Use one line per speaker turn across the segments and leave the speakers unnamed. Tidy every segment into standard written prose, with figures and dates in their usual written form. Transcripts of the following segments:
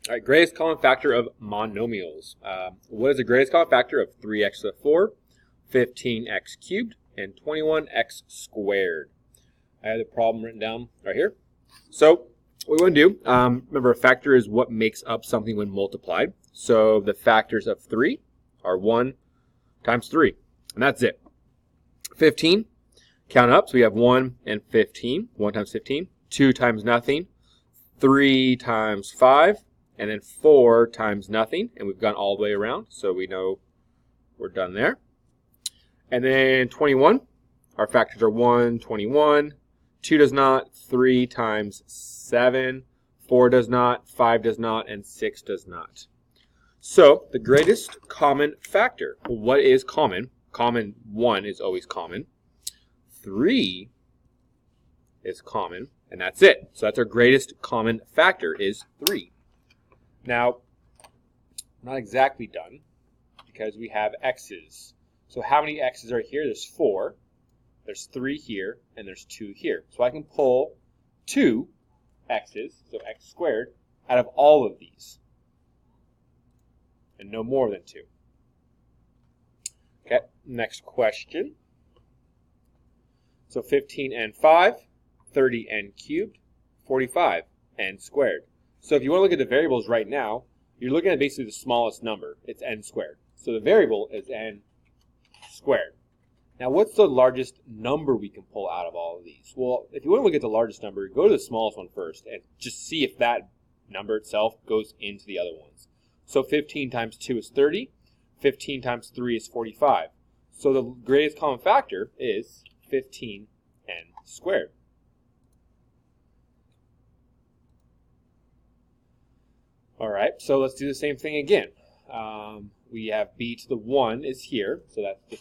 All right, greatest common factor of monomials. What is the greatest common factor of 3x to the 4, 15x cubed, and 21x squared? I have the problem written down right here. So what we want to do, remember a factor is what makes up something when multiplied. So the factors of 3 are 1 times 3, and that's it. 15, count up, so we have 1 and 15, 1 times 15, 2 times nothing, 3 times 5, and then 4 times nothing, and we've gone all the way around, so we know we're done there. And then 21, our factors are 1, 21, 2 does not, 3 times 7, 4 does not, 5 does not, and 6 does not. So the greatest common factor, what is common? Common 1 is always common. 3 is common, and that's it. So that's our greatest common factor is 3. Now, not exactly done because we have x's. So how many x's are here? There's 4. There's 3 here, and there's 2 here. So I can pull 2 x's, so x squared, out of all of these. And no more than 2. Okay, next question. So 15n 5, 30n cubed, 45n squared. So if you want to look at the variables right now, you're looking at basically the smallest number. It's n squared. So the variable is n squared. Now, what's the largest number we can pull out of all of these? Well, if you want to look at the largest number, go to the smallest one first and just see if that number itself goes into the other ones. So 15 times 2 is 30. 15 times 3 is 45. So the greatest common factor is 15n squared. All right, so let's do the same thing again. We have b to the 1 is here, so that's the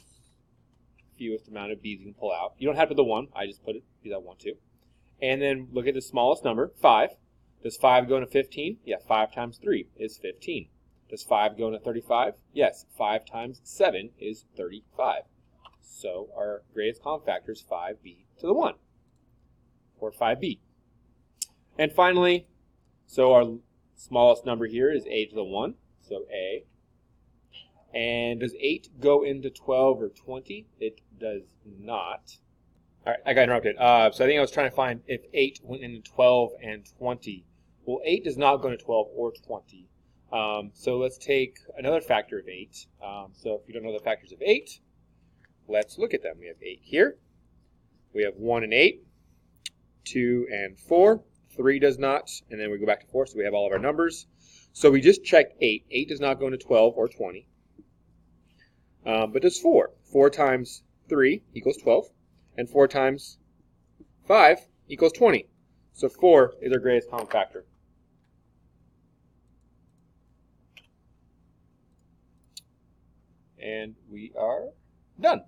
fewest amount of b's you can pull out. You don't have to put the 1, I just put it because I want to. And then look at the smallest number, 5. Does 5 go into 15? Yeah, 5 times 3 is 15. Does 5 go into 35? Yes, 5 times 7 is 35. So our greatest common factor is 5b to the 1, or 5b. And finally, so our smallest number here is a to the 1, so a. And does 8 go into 12 or 20? It does not. All right, I got interrupted. So I think I was trying to find if 8 went into 12 and 20. Well, 8 does not go into 12 or 20. So let's take another factor of 8. So if you don't know the factors of 8, let's look at them. We have 8 here. We have 1 and 8, 2 and 4. 3 does not, and then we go back to 4, so we have all of our numbers. So we just checked 8. 8 does not go into 12 or 20. But does 4? 4 times 3 equals 12, and 4 times 5 equals 20. So 4 is our greatest common factor. And we are done.